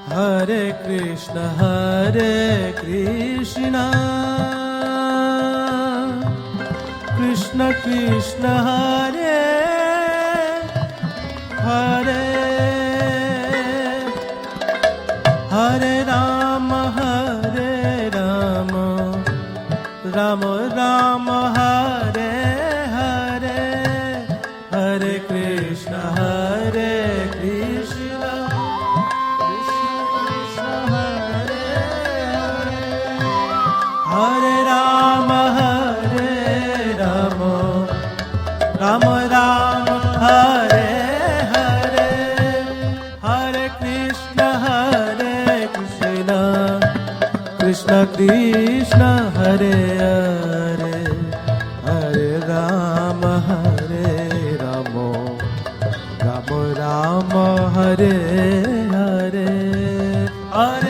Hare Krishna Krishna Krishna Hare Hare Hare Rama Rama Rama Hare Hare Hare Krishna Krishna Krishna Hare Hare Hare Rama Rama Rama Hare Hare Hare Krishna Krishna Krishna Hare Hare Hare Rama Rama Rama Hare Hare Hare